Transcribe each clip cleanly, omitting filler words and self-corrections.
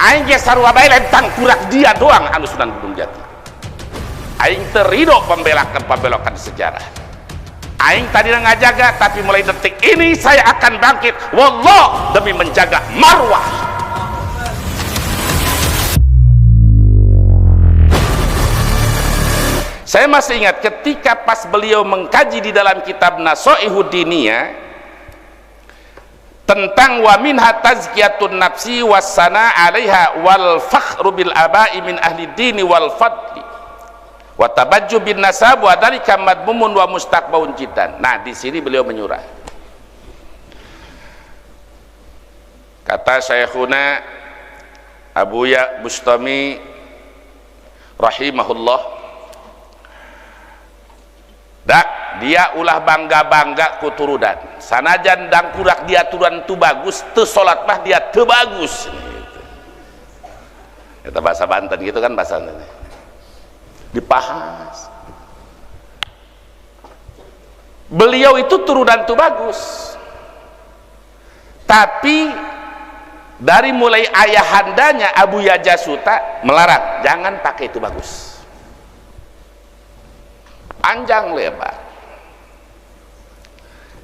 Aing ge sarua bae lain tangkurak dia doang anu Sunan Gunung Jati. Aing terido pembelokan sejarah. Aing tadi ngajaga, tapi mulai detik ini saya akan bangkit wallah demi menjaga marwah. Saya masih ingat ketika pas beliau mengkaji di dalam kitab Nasoihud Diniyah tentang wa minha tazkiyatun nafsi wassana 'alaiha wal fakhru bil aba'i min ahli dini wal fadli wa tabajju bin nasab wa dzalika madmumun wa mustaqbaun jiddan. Nah, di sini beliau menyurah. Kata Syekhuna Abuya Bustami rahimahullah, dak dia ulah bangga-bangga kuturudan sanajan dangkurak dia turunan tu bagus tu salat mah dia teu bagus gitu. Kita bahasa Banten gitu kan, bahasa ini dipahas. Beliau itu turunan tu bagus, tapi dari mulai ayahandanya Abu Yajasuta melarang jangan pakai itu bagus, panjang lebar.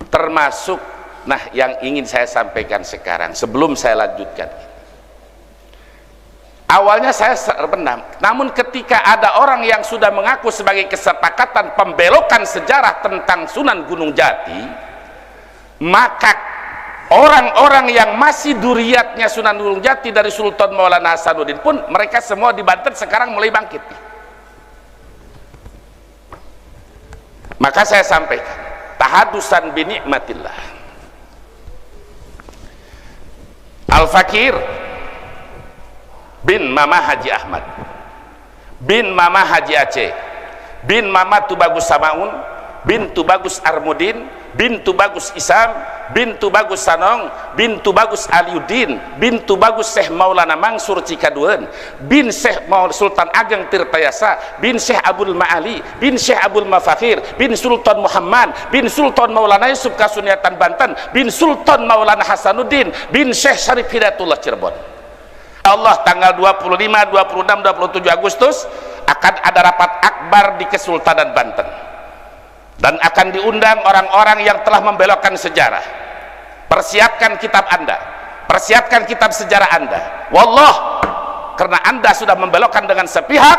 Termasuk, nah yang ingin saya sampaikan sekarang sebelum saya lanjutkan, awalnya saya terbenam, namun ketika ada orang yang sudah mengaku sebagai kesepakatan pembelokan sejarah tentang Sunan Gunung Jati, maka orang-orang yang masih duriatnya Sunan Gunung Jati dari Sultan Maulana Hasanuddin pun mereka semua di Banten sekarang mulai bangkit. Maka saya sampaikan tahadusan bi nikmatillah. Al-Fakir bin Mama Haji Ahmad bin Mama Haji Aceh bin Mama Tubagus Samaun bin Tubagus Armudin bin Tubagus Isam bin Tubagus Sanong bin Tubagus Aliuddin bin Tubagus Syekh Maulana Mansur Cikaduan bin Syekh Sultan Ageng Tirtayasa bin Syekh Abdul Ma'ali bin Syekh Abdul Mafakir bin Sultan Muhammad bin Sultan Maulana Yusuf Kasuniatan Banten bin Sultan Maulana Hasanuddin bin Syekh Syarif Hidayatullah Cirebon. Allah tanggal 25, 26, 27 Agustus akan ada rapat akbar di Kesultanan Banten dan akan diundang orang-orang yang telah membelokkan sejarah. Persiapkan kitab Anda, persiapkan kitab sejarah Anda. Wallah, karena Anda sudah membelokkan dengan sepihak,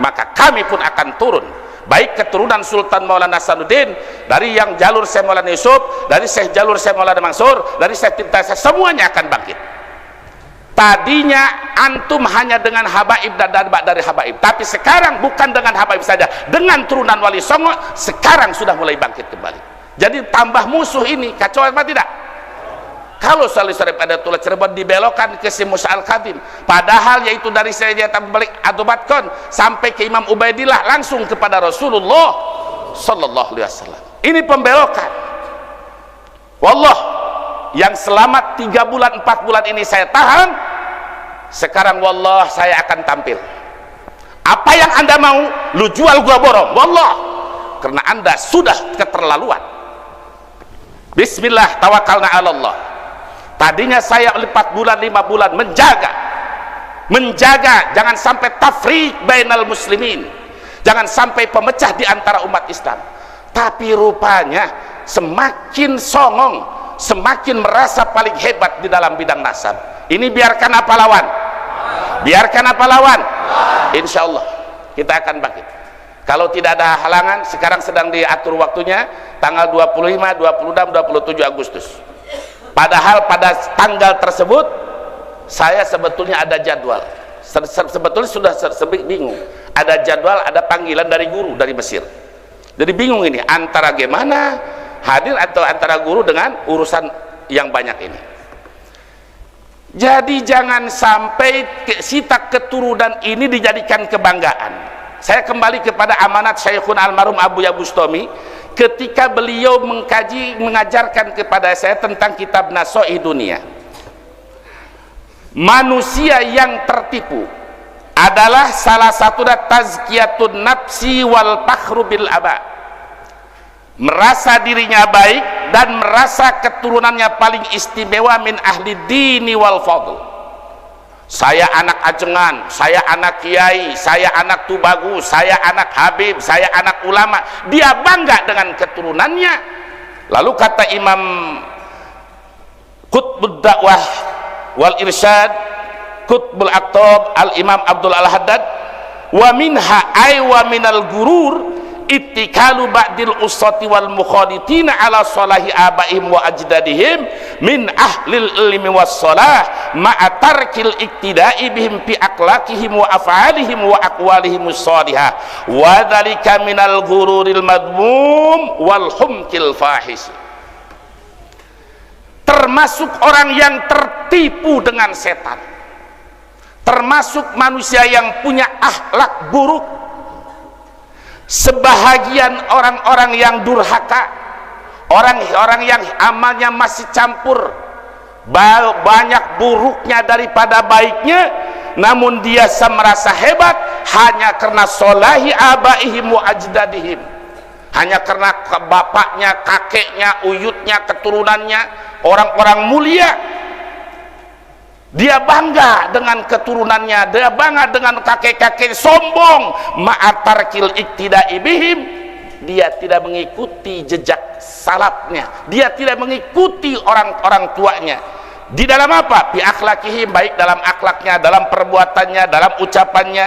maka kami pun akan turun, baik keturunan Sultan Maulana Hasanuddin, dari yang jalur Syekh Maulana Yusuf, dari Syekh jalur Syekh Maulana Mansur, dari Syekh Tirtayasa, semuanya akan bangkit. Tadinya antum hanya dengan habaib dan dadbak dari habaib, tapi sekarang bukan dengan habaib saja, dengan turunan Wali Songo sekarang sudah mulai bangkit kembali. Jadi tambah musuh ini kacau apa tidak? Kalau Salih Syarif Hidayatullah Cirebon dibelokkan ke si Musa Al-Khadim, padahal yaitu dari Sayyidina Balik Adubatkon sampai ke Imam Ubaidillah langsung kepada Rasulullah sallallahu alaihi wasallam. Ini pembelokan. Wallah, yang selama 3 bulan 4 bulan ini saya tahan, sekarang wallah saya akan tampil. Apa yang Anda mau, lu jual gua borong, wallah, karena Anda sudah keterlaluan. Bismillah tawakalna ala Allah. Tadinya saya 4 bulan 5 bulan menjaga jangan sampai tafriq bainal muslimin, jangan sampai pemecah di antara umat Islam. Tapi rupanya semakin songong, semakin merasa paling hebat di dalam bidang nasab. Ini biarkan apa lawan? Biarkan apa lawan? Insya Allah kita akan bangkit. Kalau tidak ada halangan, sekarang sedang diatur waktunya tanggal 25, 26, 27 Agustus. Padahal pada tanggal tersebut saya sebetulnya ada jadwal. Sebetulnya sudah bingung. Ada jadwal, ada panggilan dari guru dari Mesir. Jadi bingung ini antara gimana hadir atau antara guru dengan urusan yang banyak ini. Jadi jangan sampai sitak keturunan ini dijadikan kebanggaan. Saya kembali kepada amanat Syekhun almarhum Abu Bustami ketika beliau mengajarkan kepada saya tentang kitab Nasoih Dunia. Manusia yang tertipu adalah salah satu tazkiyatun nafsi wal fakhru bil aba. Merasa dirinya baik dan merasa keturunannya paling istimewa min ahli dini wal fadl. saya anak Ajengan, saya anak kiai, saya anak Tubagus, saya anak Habib, saya anak ulama. Dia bangga dengan keturunannya. Lalu kata Imam Qutbud Dakwah wal Irsyad, Qutbul Aqtab, Al-Imam Abdul Al-Haddad, wa minha ay wa minal gurur ittikalu ba'dil usati wal mukhaditina ala salahi abaihim wa ajdadihim min ahlil ilmi was salah ma'a tarkil iktida'i bihim fi akhlaqihim wa af'alihim wa aqwalihim as-salihah wa dhalika minal ghururil madmum wal humkil fahish. Termasuk orang yang tertipu dengan setan, termasuk manusia yang punya akhlak buruk, sebahagian orang-orang yang durhaka, orang-orang yang amalnya masih campur, banyak buruknya daripada baiknya, namun dia merasa hebat hanya karena solahi abaihim wa ajdadihim, hanya karena bapaknya, kakeknya, uyutnya, keturunannya orang-orang mulia. Dia bangga dengan keturunannya, dia bangga dengan kakek-kakek, sombong. Ma'atarkil iktida'i bihim, dia tidak mengikuti jejak salafnya, dia tidak mengikuti orang-orang tuanya. Di dalam apa? Bi akhlakihim, baik dalam akhlaknya, dalam perbuatannya, dalam ucapannya.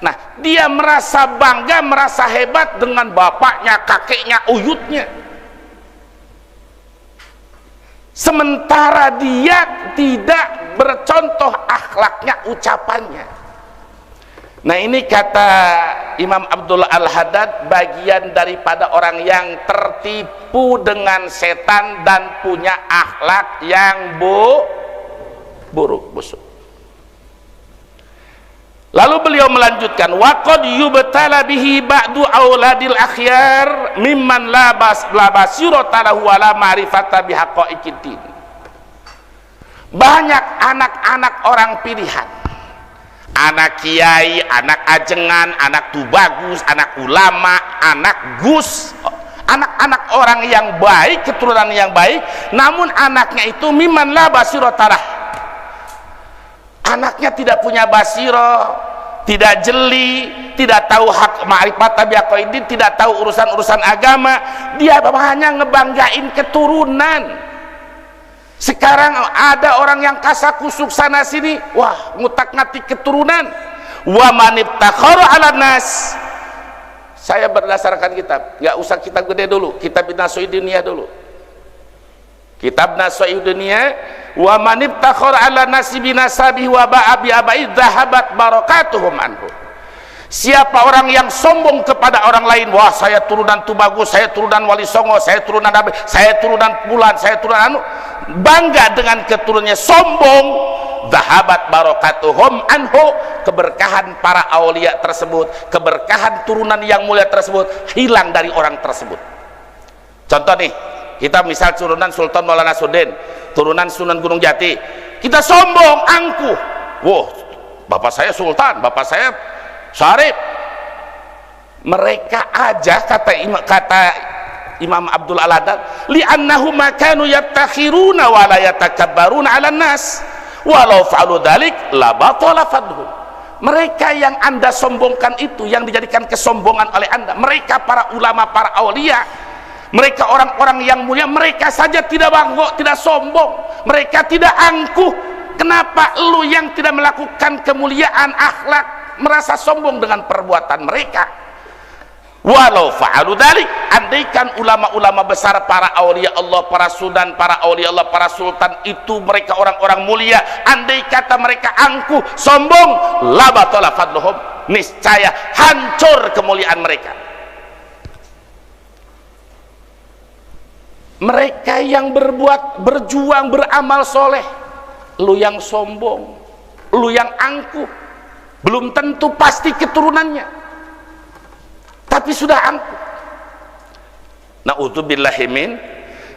Nah, dia merasa bangga, merasa hebat dengan bapaknya, kakeknya, uyutnya, sementara dia tidak bercontoh akhlaknya, ucapannya. Nah, ini kata Imam Abdul Al-Haddad, bagian daripada orang yang tertipu dengan setan dan punya akhlak yang buruk, busuk. Lalu beliau melanjutkan, waqad yubtala bihi ba'du auladil akhyar mimman la basirata lahu wa la ma'rifata bihaqaiqiddin. Banyak anak-anak orang pilihan, anak kiai, anak ajengan, anak tubagus, anak ulama, anak gus, anak-anak orang yang baik, keturunan yang baik, namun anaknya itu mimman la basirata lahu, anaknya tidak punya basiro, tidak jeli, tidak tahu hak ma'rifat tabiaqaidin, tidak tahu urusan-urusan agama. Dia hanya ngebanggain keturunan. Sekarang ada orang yang kasakusuk sana sini, wah, ngutak-ngatik keturunan. Wa manibtakhara 'alan nas. Saya berdasarkan kitab, nggak usah kitab gede dulu, kitab Nasoi Dunia dulu. Kitab Nasoi Dunia, wa manibtakhara 'ala nasibi nasabihi wa ba'a bi abai dhahabat barakatuhum anhu. Siapa orang yang sombong kepada orang lain, wah, saya turunan Tubagus, saya turunan Wali Songo, saya turunan Nabi, saya turunan Bulan, saya turunan anu, bangga dengan keturunannya, sombong, dhahabat barakatuhum anhu, keberkahan para aulia tersebut, keberkahan turunan yang mulia tersebut hilang dari orang tersebut. Contoh nih, kita misal turunan Sultan Maulana Sudin, turunan Sunan Gunung Jati, kita sombong, angkuh, wah, bapak saya Sultan, bapak saya Syarif. Mereka aja, kata Imam Abdul Al-Haddad, li'annahum kanu yattakhiruna wa la yatakabbaruna 'alan nas walau fa'alu dzalik la batala fadhum. Mereka yang Anda sombongkan itu, yang dijadikan kesombongan oleh Anda, mereka para ulama, para aulia, mereka orang-orang yang mulia, mereka saja tidak bangga, tidak sombong, mereka tidak angkuh. Kenapa lu yang tidak melakukan kemuliaan akhlak merasa sombong dengan perbuatan mereka? Walau fa'alu dzalik, andaikan ulama-ulama besar, para aulia Allah, para sudan, para aulia Allah, para sultan itu mereka orang-orang mulia, andai kata mereka angkuh, sombong, la batala fadluhum, niscaya hancur kemuliaan mereka. Mereka yang berbuat, berjuang, beramal soleh, lu yang sombong, lu yang angkuh, belum tentu pasti keturunannya, tapi sudah angkuh. Na'udzubillahi min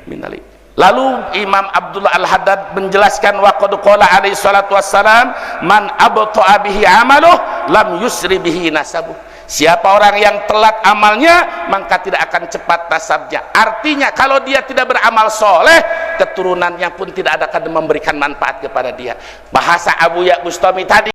dzalik. Lalu Imam Abdullah Al-Haddad menjelaskan, wa qad qala alaihi salatu wassalam, man abta'a bihi amaluh lam yusri bihi nasabuh. Siapa orang yang telat amalnya, maka tidak akan cepat nasabnya. Artinya kalau dia tidak beramal soleh, keturunannya pun tidak akan memberikan manfaat kepada dia. Bahasa Abu Ya Bustami tadi,